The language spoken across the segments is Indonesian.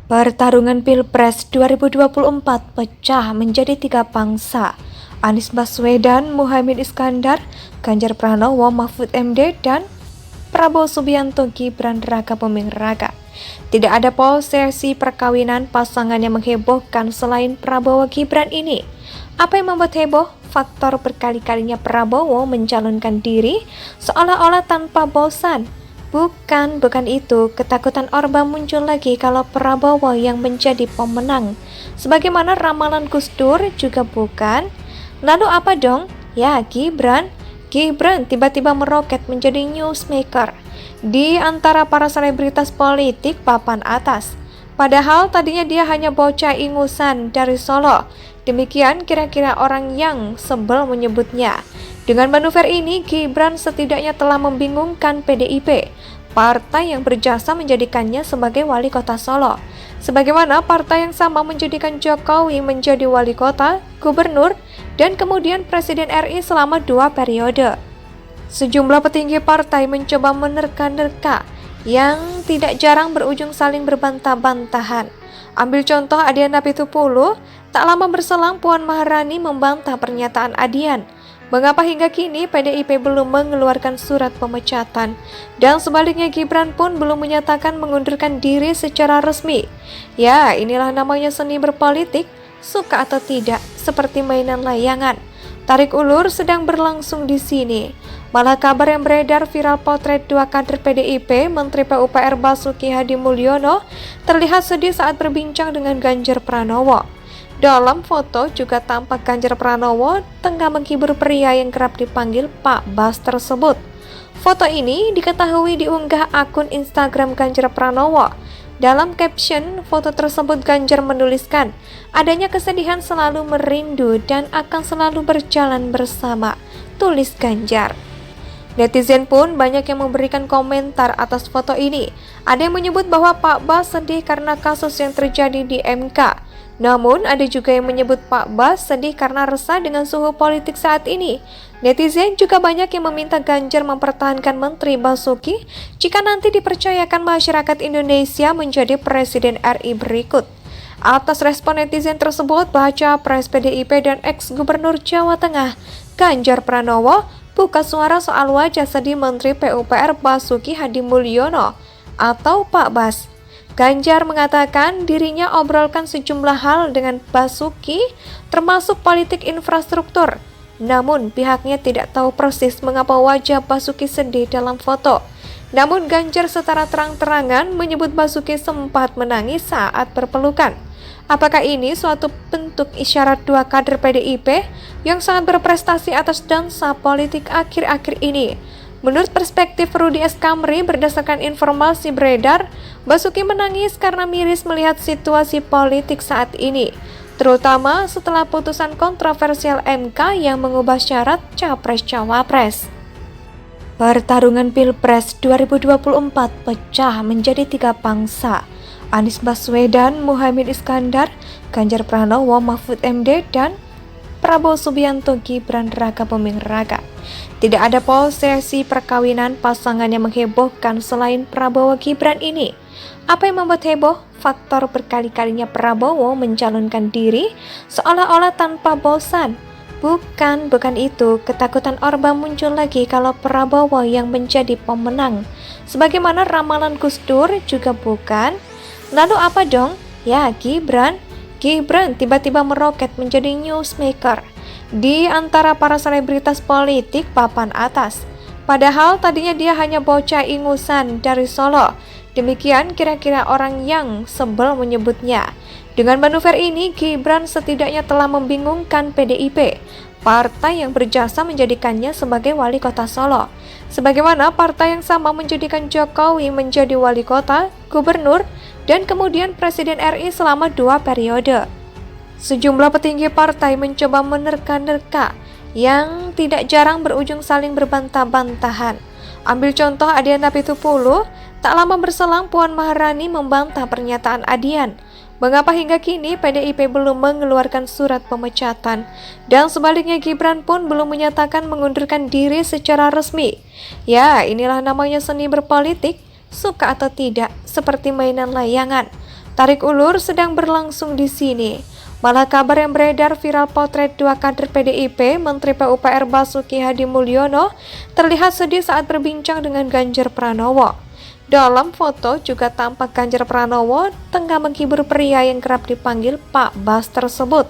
Pertarungan Pilpres 2024 pecah menjadi tiga pangsa. Anies Baswedan, Muhaimin Iskandar, Ganjar Pranowo, Mahfud MD, dan Prabowo Subianto, Gibran Raka Buming Raka. Tidak ada prosesi perkawinan pasangan yang menghebohkan selain Prabowo Gibran ini. Apa yang membuat heboh? Faktor berkali-kalinya Prabowo mencalonkan diri seolah-olah tanpa bosan. Bukan itu. Ketakutan Orba muncul lagi kalau Prabowo yang menjadi pemenang. Sebagaimana ramalan Gus Dur juga bukan. Lalu apa dong? Ya, Gibran tiba-tiba meroket menjadi newsmaker di antara para selebritas politik papan atas. Padahal tadinya dia hanya bocah ingusan dari Solo. Demikian kira-kira orang yang sebel menyebutnya. Dengan manuver ini, Gibran setidaknya telah membingungkan PDIP, partai yang berjasa menjadikannya sebagai wali kota Solo. Sebagaimana partai yang sama menjadikan Jokowi menjadi wali kota, gubernur, dan kemudian Presiden RI selama 2 periode. Sejumlah petinggi partai mencoba menerka-nerka yang tidak jarang berujung saling berbantah-bantahan. Ambil contoh Adian Apitupulu, tak lama berselang Puan Maharani membantah pernyataan Adian. Mengapa hingga kini PDIP belum mengeluarkan surat pemecatan? Dan sebaliknya Gibran pun belum menyatakan mengundurkan diri secara resmi. Ya, inilah namanya seni berpolitik, suka atau tidak, seperti mainan layangan. Tarik ulur sedang berlangsung di sini. Malah kabar yang beredar viral potret 2 kader PDIP, Menteri PUPR Basuki Hadimulyono, terlihat sedih saat berbincang dengan Ganjar Pranowo. Dalam foto juga tampak Ganjar Pranowo tengah menghibur pria yang kerap dipanggil Pak Bas tersebut. Foto ini diketahui diunggah akun Instagram Ganjar Pranowo. Dalam caption foto tersebut Ganjar menuliskan, adanya kesedihan selalu merindu dan akan selalu berjalan bersama, tulis Ganjar. Netizen pun banyak yang memberikan komentar atas foto ini. Ada yang menyebut bahwa Pak Bas sedih karena kasus yang terjadi di MK. Namun, ada juga yang menyebut Pak Bas sedih karena resah dengan suhu politik saat ini. Netizen juga banyak yang meminta Ganjar mempertahankan Menteri Basuki jika nanti dipercayakan masyarakat Indonesia menjadi Presiden RI berikut. Atas respon netizen tersebut, baca pres PDIP dan ex-gubernur Jawa Tengah, Ganjar Pranowo, buka suara soal wajah sedih Menteri PUPR Basuki Hadimulyono atau Pak Bas. Ganjar mengatakan dirinya obrolkan sejumlah hal dengan Basuki, termasuk politik infrastruktur. Namun pihaknya tidak tahu persis mengapa wajah Basuki sedih dalam foto. Namun Ganjar secara terang-terangan menyebut Basuki sempat menangis saat berpelukan. Apakah ini suatu bentuk isyarat 2 kader PDIP yang sangat berprestasi atas dansa politik akhir-akhir ini? Menurut perspektif Rudy S. Kamri, berdasarkan informasi beredar, Basuki menangis karena miris melihat situasi politik saat ini, terutama setelah putusan kontroversial MK yang mengubah syarat Capres-Cawapres. Pertarungan Pilpres 2024 pecah menjadi tiga pangsa. Anies Baswedan, Muhaimin Iskandar, Ganjar Pranowo, Mahfud MD, dan Prabowo Subianto, Gibran Raka Buming Raka. Tidak ada prosesi perkawinan pasangan yang menghebohkan selain Prabowo Gibran ini. Apa yang membuat heboh? Faktor berkali-kalinya Prabowo mencalonkan diri seolah-olah tanpa bosan. Bukan itu. Ketakutan Orba muncul lagi kalau Prabowo yang menjadi pemenang. Sebagaimana ramalan Gus Dur juga bukan. Lalu apa dong? Ya, Gibran tiba-tiba meroket menjadi newsmaker di antara para selebritas politik papan atas. Padahal tadinya dia hanya bocah ingusan dari Solo. Demikian kira-kira orang yang sebel menyebutnya. Dengan manuver ini, Gibran setidaknya telah membingungkan PDIP, partai yang berjasa menjadikannya sebagai wali kota Solo. Sebagaimana partai yang sama menjadikan Jokowi menjadi wali kota, gubernur, dan kemudian Presiden RI selama 2 periode. Sejumlah petinggi partai mencoba menerka-nerka yang tidak jarang berujung saling berbantah-bantahan. Ambil contoh Adian Apitupulu, tak lama berselang Puan Maharani membantah pernyataan Adian. Mengapa hingga kini PDIP belum mengeluarkan surat pemecatan? Dan sebaliknya Gibran pun belum menyatakan mengundurkan diri secara resmi. Ya, inilah namanya seni berpolitik, suka atau tidak, seperti mainan layangan. Tarik ulur sedang berlangsung di sini. Malah kabar yang beredar viral potret dua kader PDIP, Menteri PUPR Basuki Hadi Mulyono, terlihat sedih saat berbincang dengan Ganjar Pranowo. Dalam foto juga tampak Ganjar Pranowo tengah menghibur pria yang kerap dipanggil Pak Bas tersebut.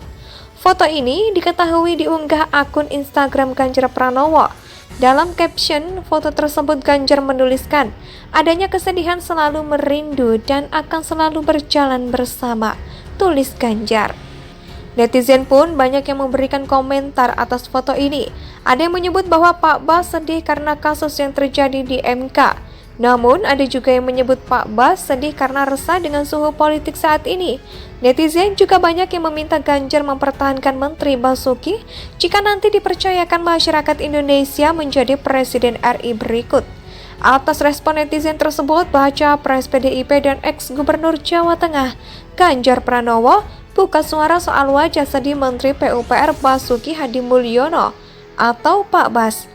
Foto ini diketahui diunggah akun Instagram Ganjar Pranowo. Dalam caption foto tersebut Ganjar menuliskan, adanya kesedihan selalu merindu dan akan selalu berjalan bersama, tulis Ganjar. Netizen pun banyak yang memberikan komentar atas foto ini. Ada yang menyebut bahwa Pak Bas sedih karena kasus yang terjadi di MK. Namun ada juga yang menyebut Pak Bas sedih karena resah dengan suhu politik saat ini. Netizen juga banyak yang meminta Ganjar mempertahankan Menteri Basuki jika nanti dipercayakan masyarakat Indonesia menjadi Presiden RI berikut. Atas respon netizen tersebut, baca Pres PDIP dan ex-Gubernur Jawa Tengah, Ganjar Pranowo, buka suara soal wajah sedih Menteri PUPR Basuki Hadi Mulyono atau Pak Bas.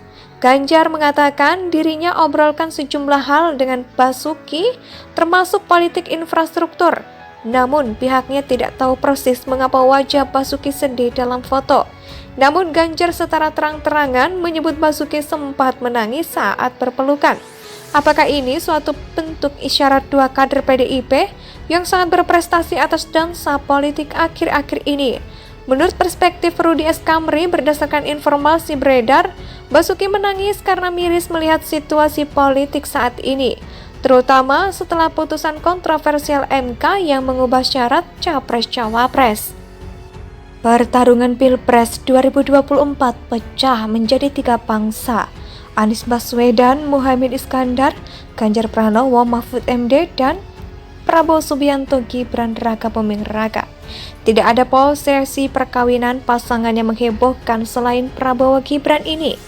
Ganjar mengatakan dirinya obrolkan sejumlah hal dengan Basuki, termasuk politik infrastruktur. Namun pihaknya tidak tahu persis mengapa wajah Basuki sedih dalam foto. Namun Ganjar secara terang-terangan menyebut Basuki sempat menangis saat berpelukan. Apakah ini suatu bentuk isyarat dua kader PDIP yang sangat berprestasi atas dansa politik akhir-akhir ini? Menurut perspektif Rudy S. Kamri, berdasarkan informasi beredar, Basuki menangis karena miris melihat situasi politik saat ini, terutama setelah putusan kontroversial MK yang mengubah syarat Capres-Cawapres. Pertarungan Pilpres 2024 pecah menjadi tiga pangsa. Anies Baswedan, Muhaimin Iskandar, Ganjar Pranowo, Mahfud MD, dan Prabowo Subianto Gibran Raka Buming Raka. Tidak ada prosesi perkawinan pasangan yang menghebohkan selain Prabowo Gibran ini.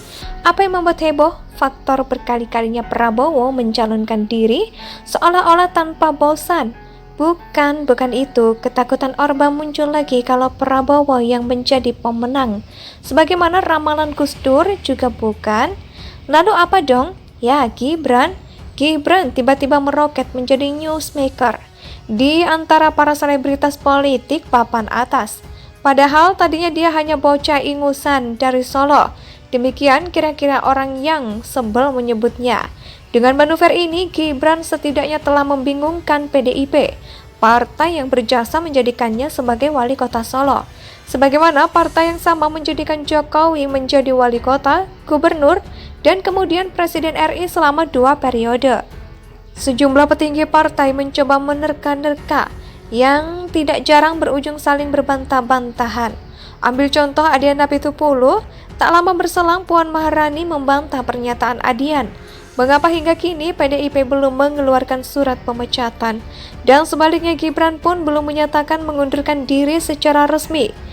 Apa yang membuat heboh? Faktor berkali-kalinya Prabowo mencalonkan diri seolah-olah tanpa bosan. Bukan itu. Ketakutan Orba muncul lagi kalau Prabowo yang menjadi pemenang. Sebagaimana ramalan Gus Dur juga bukan. Lalu apa dong? Ya, Gibran tiba-tiba meroket menjadi newsmaker di antara para selebritas politik papan atas. Padahal tadinya dia hanya bocah ingusan dari Solo. Demikian kira-kira orang yang sebel menyebutnya. Dengan manuver ini, Gibran setidaknya telah membingungkan PDIP, partai yang berjasa menjadikannya sebagai wali kota Solo. Sebagaimana partai yang sama menjadikan Jokowi menjadi wali kota, gubernur, dan kemudian Presiden RI selama 2 periode. Sejumlah petinggi partai mencoba menerka-nerka yang tidak jarang berujung saling berbantah-bantahan. Ambil contoh Adian Apitupulu, tak lama berselang Puan Maharani membantah pernyataan Adian. Mengapa hingga kini PDIP belum mengeluarkan surat pemecatan? Dan sebaliknya Gibran pun belum menyatakan mengundurkan diri secara resmi.